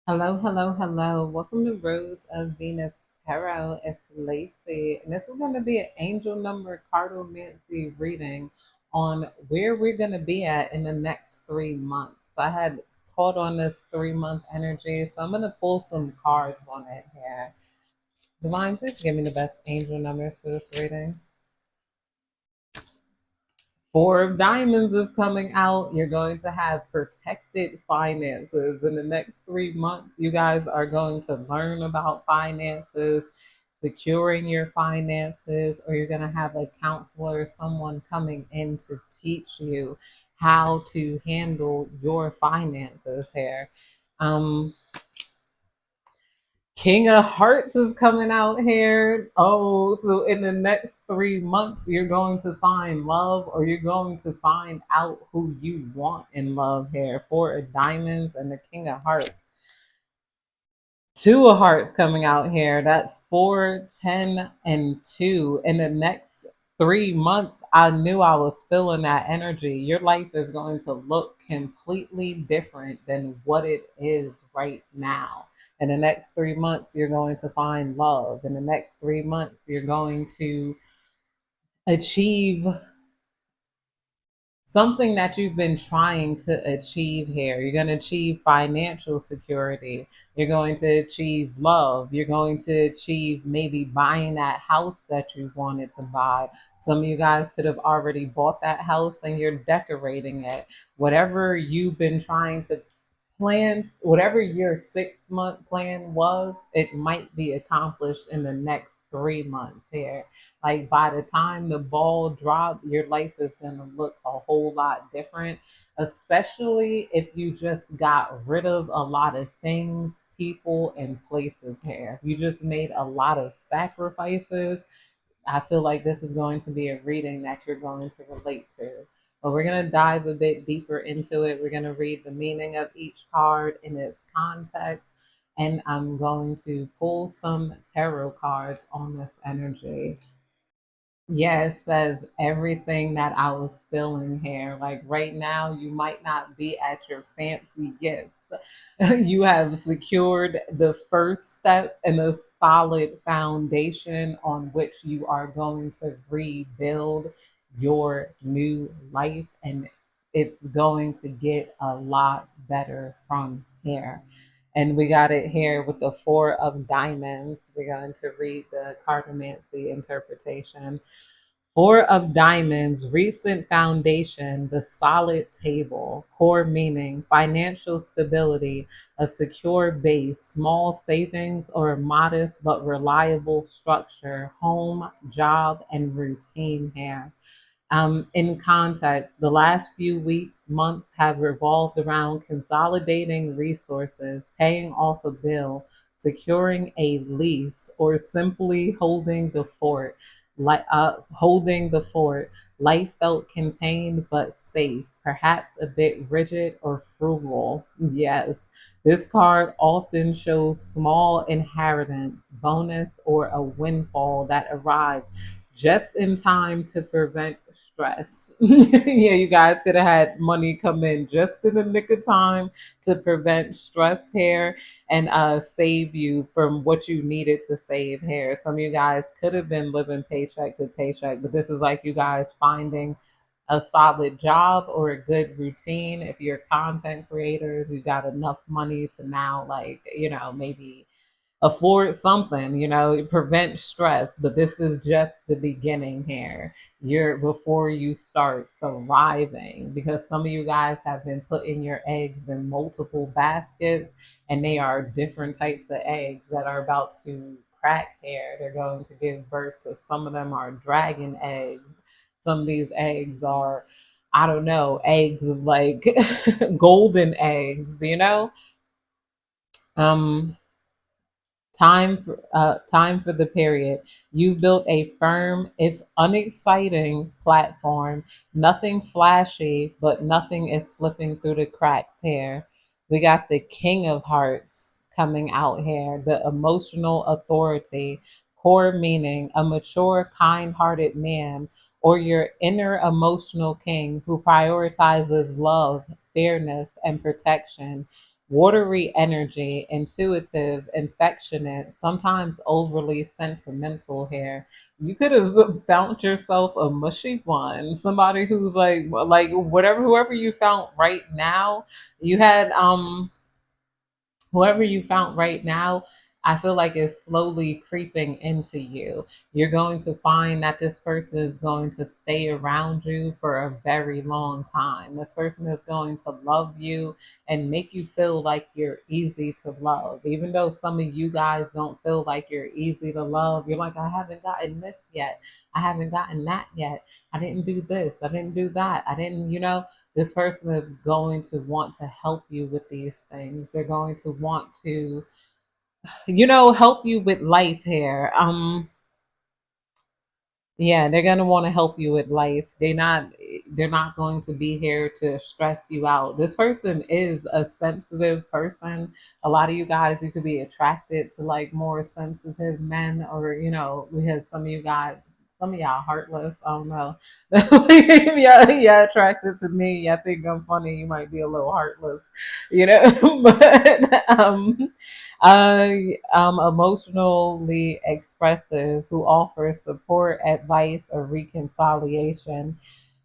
Hello, hello, hello. Welcome to Rose of Venus Tarot. It's Lacey, and this is going to be an angel number cartomancy reading on where we're going to be at in the next 3 months. I had caught on this 3 month energy, so I'm going to pull some cards on it here. Divine, please give me the best angel numbers for this reading. Four of Diamonds is coming out. You're going to have protected finances in the next 3 months. You guys are going to learn about finances, securing your finances, or you're going to have a counselor, someone coming in to teach you how to handle your finances here. Um, King of Hearts is coming out here. Oh, so in the next 3 months, you're going to find love, or you're going to find out who you want in love here. Four of Diamonds and the King of Hearts. Two of Hearts coming out here. That's 4, 10, and 2. In the next 3 months, I knew I was feeling that energy. Your life is going to look completely different than what it is right now. In the next 3 months, you're going to find love. In the next 3 months, you're going to achieve something that you've been trying to achieve here. You're going to achieve financial security. You're going to achieve love. You're going to achieve maybe buying that house that you wanted to buy. Some of you guys could have already bought that house and you're decorating it. Whatever you've been trying to plan, whatever your 6 month plan was, it might be accomplished in the next 3 months here. Like by the time the ball drops, your life is going to look a whole lot different, especially if you just got rid of a lot of things, people, and places here. You just made a lot of sacrifices. I feel like this is going to be a reading that you're going to relate to. But we're going to dive a bit deeper into it. We're going to read the meaning of each card in its context. And I'm going to pull some tarot cards on this energy. Yeah, it says everything that I was feeling here. Like right now, you might not be at your fancy gifts. You have secured the first step in a solid foundation on which you are going to rebuild your new life, and it's going to get a lot better from here. And we got it here with the Four of Diamonds. We're going to read the cartomancy interpretation. Four of Diamonds, recent foundation, the solid table, core meaning, financial stability, a secure base, small savings or a modest but reliable structure, home, job, and routine here. In context, the last few weeks, months have revolved around consolidating resources, paying off a bill, securing a lease, or simply holding the fort. Holding the fort, life felt contained but safe, perhaps a bit rigid or frugal. Yes, this card often shows small inheritance, bonus, or a windfall that arrived just in time to prevent stress. Yeah, you guys could have had money come in just in the nick of time to prevent stress here and save you from what you needed to save here. Some of you guys could have been living paycheck to paycheck, but this is like you guys finding a solid job or a good routine. If you're content creators, you got enough money to now, like, maybe afford something, prevent stress. But this is just the beginning here. You're before you start thriving, because some of you guys have been putting your eggs in multiple baskets, and they are different types of eggs that are about to crack here. They're going to give birth to, some of them are dragon eggs. Some of these eggs are, I don't know, eggs of like golden eggs. Um, time for the period. You've built a firm, if unexciting, platform. Nothing flashy, but nothing is slipping through the cracks here. We got the King of Hearts coming out here, the emotional authority, core meaning, a mature, kind hearted man, or your inner emotional king who prioritizes love, fairness, and protection. Watery energy, intuitive, affectionate, sometimes overly sentimental here. You could have found yourself a mushy one, somebody who's like whatever, whoever you found right now. You had whoever you found right now, I feel like is slowly creeping into you. You're going to find that this person is going to stay around you for a very long time. This person is going to love you and make you feel like you're easy to love. Even though some of you guys don't feel like you're easy to love, you're like, I haven't gotten this yet. I haven't gotten that yet. I didn't do this. I didn't do that. I didn't, this person is going to want to help you with these things. They're going to want to, help you with life here. Yeah, they're gonna want to help you with life. They're not going to be here to stress you out. This person is a sensitive person. A lot of you guys, you could be attracted to like more sensitive men, or because some of y'all heartless. I don't know. Yeah, attracted to me. I think I'm funny. You might be a little heartless, but emotionally expressive who offers support, advice, or reconciliation.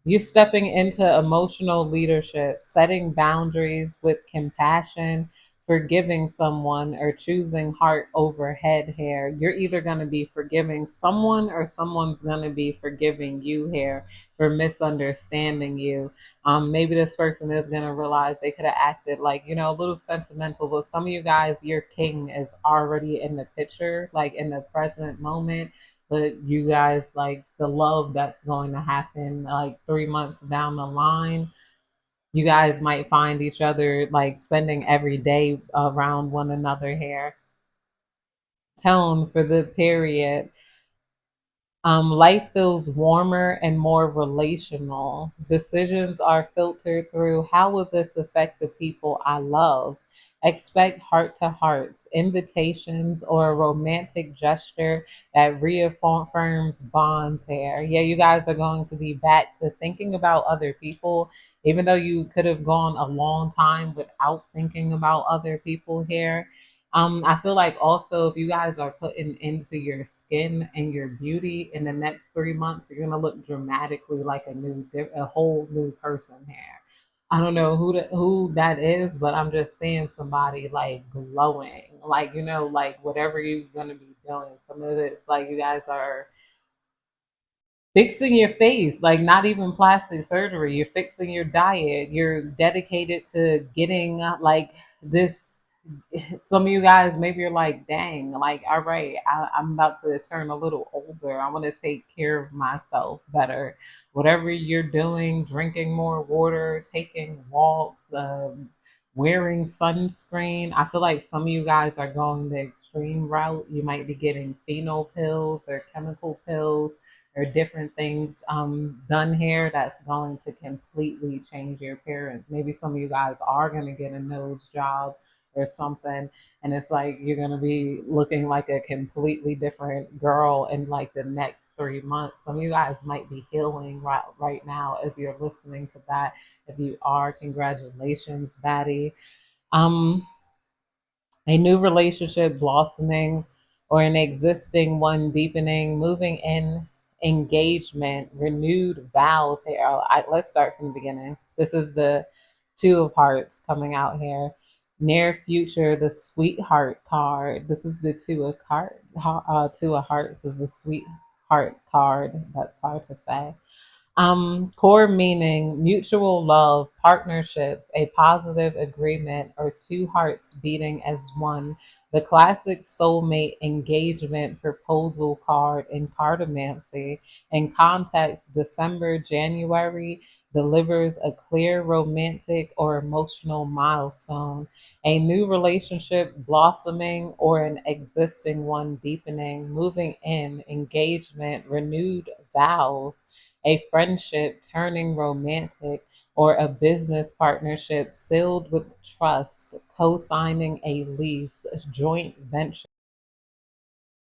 You're stepping into emotional leadership, setting boundaries with compassion, forgiving someone, or choosing heart over head here. You're either going to be forgiving someone or someone's going to be forgiving you here for misunderstanding you. Maybe this person is going to realize they could have acted like, a little sentimental, but some of you guys, your king is already in the picture, like in the present moment. But you guys, like the love that's going to happen like 3 months down the line, you guys might find each other like spending every day around one another here. Tone for the period. Life feels warmer and more relational. Decisions are filtered through how will this affect the people I love? Expect heart to hearts, invitations, or a romantic gesture that reaffirms bonds here. Yeah, you guys are going to be back to thinking about other people, even though you could have gone a long time without thinking about other people here. I feel like also if you guys are putting into your skin and your beauty in the next 3 months, you're gonna look dramatically like a whole new person here. I don't know who that is, but I'm just seeing somebody like glowing, like like whatever you're gonna be doing. Some of it's like you guys are fixing your face, like not even plastic surgery. You're fixing your diet. You're dedicated to getting like this. Some of you guys, maybe you're like, dang, like, all right, I'm about to turn a little older. I want to take care of myself better. Whatever you're doing, drinking more water, taking walks, wearing sunscreen. I feel like some of you guys are going the extreme route. You might be getting phenol pills or chemical pills or different things done here that's going to completely change your appearance. Maybe some of you guys are going to get a nose job or something, and it's like you're going to be looking like a completely different girl in like the next 3 months. Some of you guys might be healing right now as you're listening to that. If you are, congratulations, Batty. Um, a new relationship blossoming or an existing one deepening, moving in, engagement, renewed vows here. Let's start from the beginning. This is the Two of Hearts coming out here. Near future, the Sweetheart card. This is the Two of Hearts is the Sweetheart card. That's hard to say. Core meaning, mutual love, partnerships, a positive agreement, or two hearts beating as one. The classic soulmate engagement proposal card in cartomancy. In context, December, January delivers a clear romantic or emotional milestone. A new relationship blossoming or an existing one deepening, moving in, engagement, renewed vows, a friendship turning romantic, or a business partnership sealed with trust, co signing a lease, a joint venture.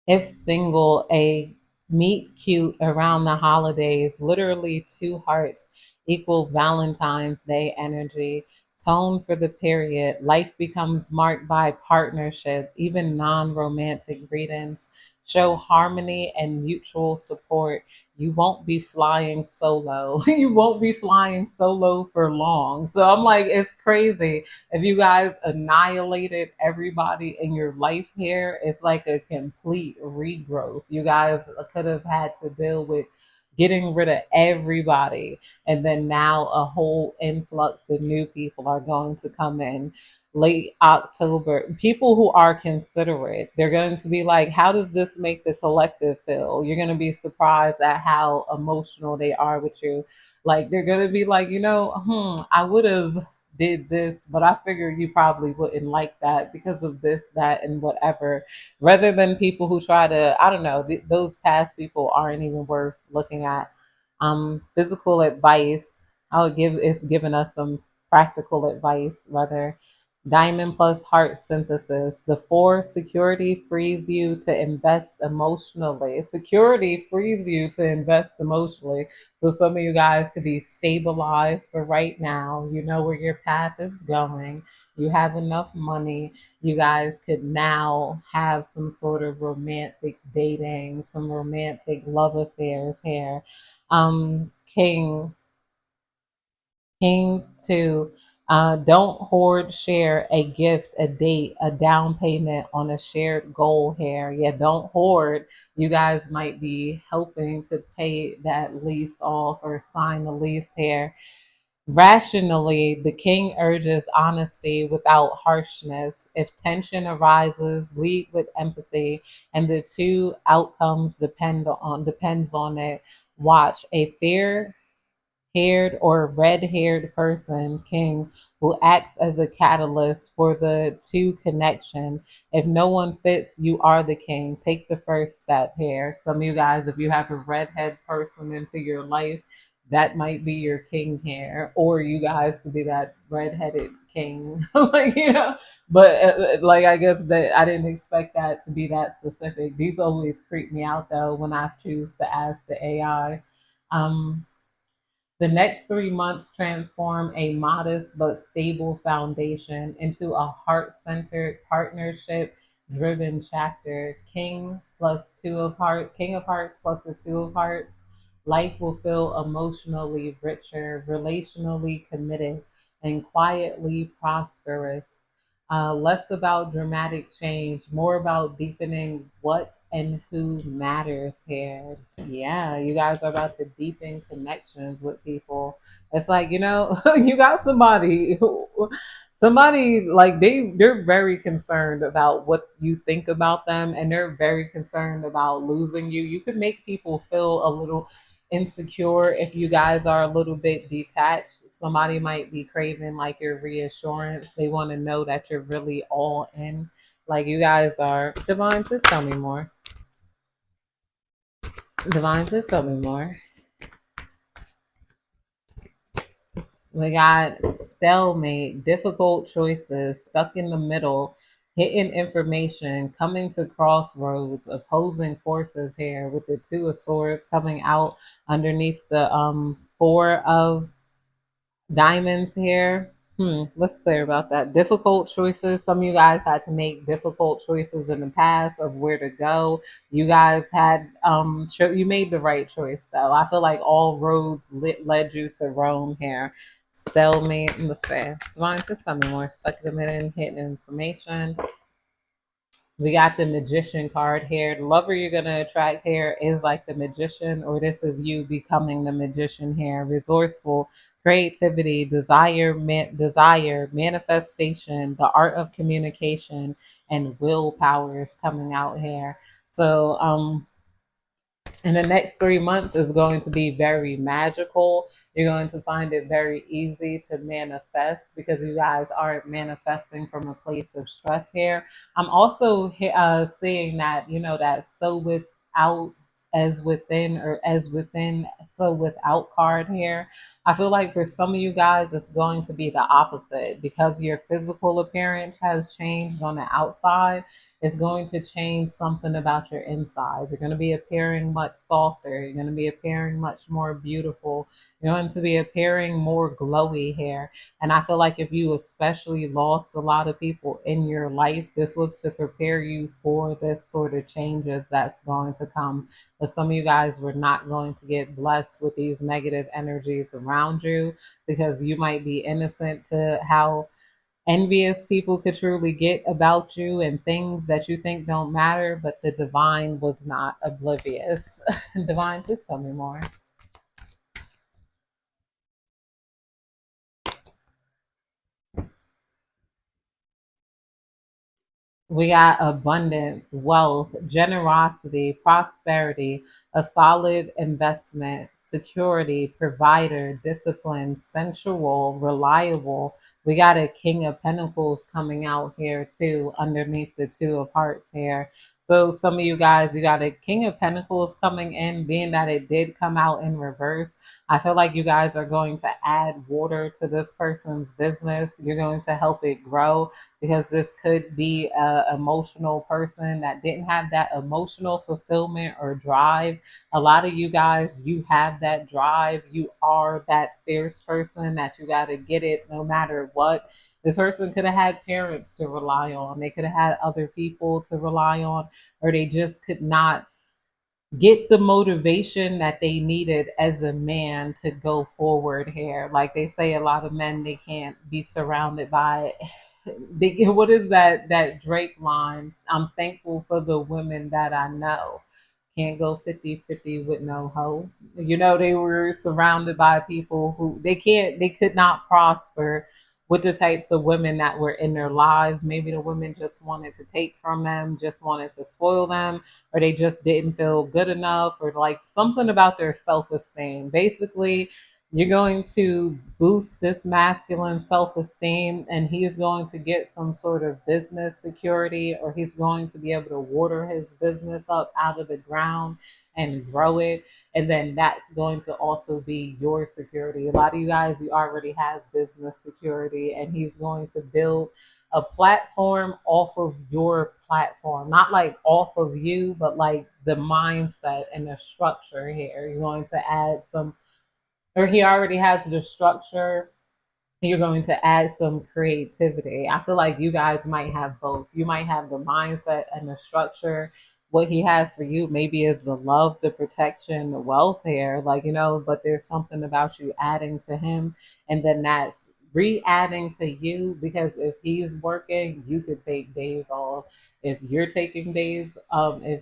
If single, a meet cute around the holidays, literally two hearts equal Valentine's Day energy. Tone for the period. Life becomes marked by partnership. Even non romantic readings show harmony and mutual support. You won't be flying solo. You won't be flying solo for long. So I'm like, it's crazy. If you guys annihilated everybody in your life here, it's like a complete regrowth. You guys could have had to deal with getting rid of everybody, and then now a whole influx of new people are going to come in late October. People who are considerate, they're going to be like, how does this make the collective feel? You're going to be surprised at how emotional they are with you. Like, they're going to be like, I would have did this, but I figured you probably wouldn't like that because of this, that, and whatever. Rather than people who try to, I don't know, those past people aren't even worth looking at. Physical advice, I'll give, it's giving us some practical advice rather. Diamond plus heart synthesis. The four, security frees you to invest emotionally. Security frees you to invest emotionally. So some of you guys could be stabilized for right now. You know where your path is going. You have enough money. You guys could now have some sort of romantic dating, some romantic love affairs here. King, King two. Don't hoard, share a gift, a date, a down payment on a shared goal here. Yeah, don't hoard. You guys might be helping to pay that lease off or sign the lease here. Rationally, the king urges honesty without harshness. If tension arises, lead with empathy, and the two outcomes depends on it. Watch a fair haired or red haired person, king, who acts as a catalyst for the two connection. If no one fits, you are the king. Take the first step here. Some of you guys, if you have a redhead person into your life, that might be your king here, or you guys could be that redheaded king, like But like, I guess that I didn't expect that to be that specific. These always creep me out though when I choose to ask the AI. Um, the next 3 months transform a modest but stable foundation into a heart centered, partnership driven chapter. King of Hearts plus the Two of Hearts. Life will feel emotionally richer, relationally committed, and quietly prosperous. Less about dramatic change, more about deepening what and who matters here. Yeah, you guys are about to deepen connections with people. It's like, you got somebody like they're very concerned about what you think about them, and they're very concerned about losing you. You could make people feel a little insecure if you guys are a little bit detached. Somebody might be craving like your reassurance. They want to know that you're really all in. Like, you guys are divine. Just tell me more. Divine, just tell me more. We got stalemate, difficult choices, stuck in the middle, hidden information, coming to crossroads, opposing forces here with the Two of Swords coming out underneath the Four of Diamonds here. Let's clear about that. Difficult choices. Some of you guys had to make difficult choices in the past of where to go. You guys had you made the right choice though. I feel like all roads led you to Rome here. Stalemate. Let's say, Divine, just tell me more. Stuck in the middle, hidden information. We got the magician card here. The lover you're going to attract here is like the magician, or this is you becoming the magician here. Resourceful, creativity, desire, manifestation, the art of communication, and willpower is coming out here. So, and the next 3 months is going to be very magical. You're going to find it very easy to manifest because you guys aren't manifesting from a place of stress here. I'm also seeing that, that so without as within, or as within, so without card here. I feel like for some of you guys, it's going to be the opposite because your physical appearance has changed on the outside. It's going to change something about your insides. You're going to be appearing much softer. You're going to be appearing much more beautiful. You're going to be appearing more glowy hair. And I feel like if you especially lost a lot of people in your life, this was to prepare you for this sort of changes that's going to come. But some of you guys were not going to get blessed with these negative energies around you because you might be innocent to how envious people could truly get about you and things that you think don't matter, but the divine was not oblivious. Divine, just tell me more. We got abundance, wealth, generosity, prosperity, a solid investment, security, provider, discipline, sensual, reliable. We got a King of Pentacles coming out here too, underneath the Two of Hearts here. So some of you guys, you got a King of Pentacles coming in, being that it did come out in reverse. I feel like you guys are going to add water to this person's business. You're going to help it grow because this could be a emotional person that didn't have that emotional fulfillment or drive. A lot of you guys, you have that drive. You are that fierce person that you got to get it no matter what. This person could have had parents to rely on. They could have had other people to rely on, or they just could not get the motivation that they needed as a man to go forward here. Like they say, a lot of men, they can't be surrounded by what is that Drake line? I'm thankful for the women that I know. Can't go 50-50 with no hoe. You know, they were surrounded by people who they could not prosper with the types of women that were in their lives. Maybe the women just wanted to take from them, just wanted to spoil them, or they just didn't feel good enough, or like something about their self esteem. Basically, you're going to boost this masculine self esteem, and he's going to get some sort of business security, or he's going to be able to water his business up out of the ground and grow it. And then that's going to also be your security. A lot of you guys, you already have business security, and he's going to build a platform off of your platform, not like off of you, but like the mindset and the structure here. You're going to add some, or he already has the structure. You're going to add some creativity. I feel like you guys might have both. You might have the mindset and the structure. What he has for you maybe is the love, the protection, the welfare, like, you know, but there's something about you adding to him, and then that's re-adding to you, because if he's working, you could take days off. If you're taking days, if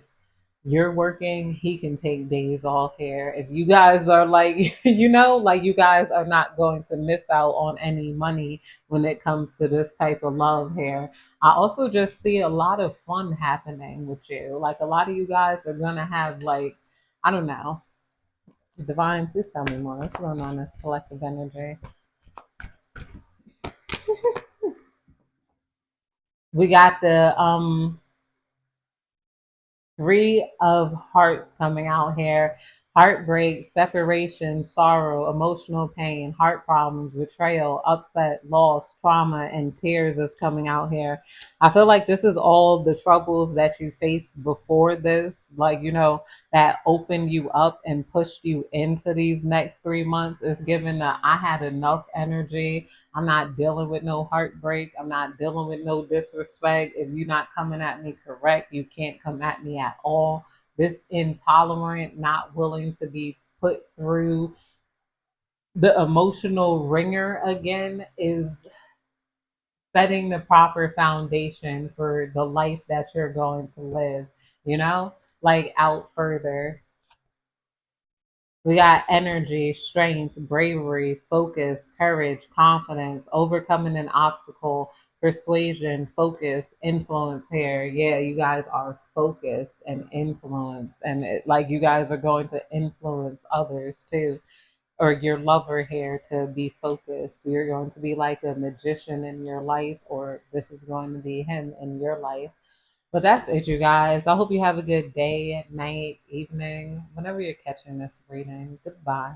you're working, he can take days off here. If you guys are like, you know, like you guys are not going to miss out on any money when it comes to this type of love here. I also just see a lot of fun happening with you. Like a lot of you guys are gonna have like, I don't know, divine. Please tell me more. What's going on in this collective energy? We got the Three of Hearts coming out here. Heartbreak, separation, sorrow, emotional pain, heart problems, betrayal, upset, loss, trauma, and tears is coming out here. I feel like this is all the troubles that you faced before this, like, you know, that opened you up and pushed you into these next 3 months. Is given that I had enough energy. I'm not dealing with no heartbreak. I'm not dealing with no disrespect. If you're not coming at me correct, you can't come at me at all. This intolerant, not willing to be put through the emotional ringer again, is setting the proper foundation for the life that you're going to live, you know, like out further. We got energy, strength, bravery, focus, courage, confidence, overcoming an obstacle, persuasion, focus, influence here. Yeah, you guys are focused and influenced, and like you guys are going to influence others too, or your lover here to be focused. You're going to be like a magician in your life, or this is going to be him in your life. But that's it, you guys. I hope you have a good day, night, evening, whenever you're catching this reading. Goodbye.